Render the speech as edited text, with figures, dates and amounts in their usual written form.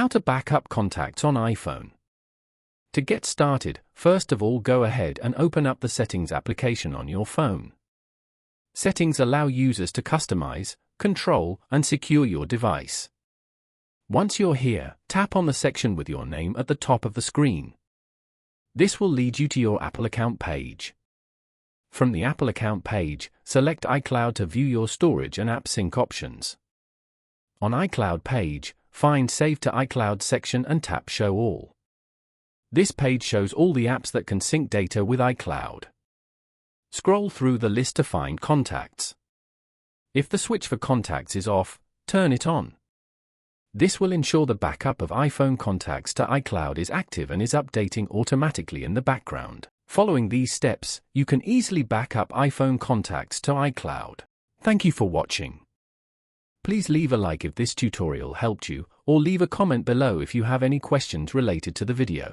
How to back up contacts on iPhone. To get started, first of all go ahead and open up the Settings application on your phone. Settings allow users to customize, control, and secure your device. Once you're here, tap on the section with your name at the top of the screen. This will lead you to your Apple account page. From the Apple account page, select iCloud to view your storage and app sync options. On iCloud page, find Save to iCloud section and tap Show All. This page shows all the apps that can sync data with iCloud. Scroll through the list to find Contacts. If the switch for Contacts is off, turn it on. This will ensure the backup of iPhone contacts to iCloud is active and is updating automatically in the background. Following these steps, you can easily back up iPhone contacts to iCloud. Thank you for watching. Please leave a like if this tutorial helped you, or leave a comment below if you have any questions related to the video.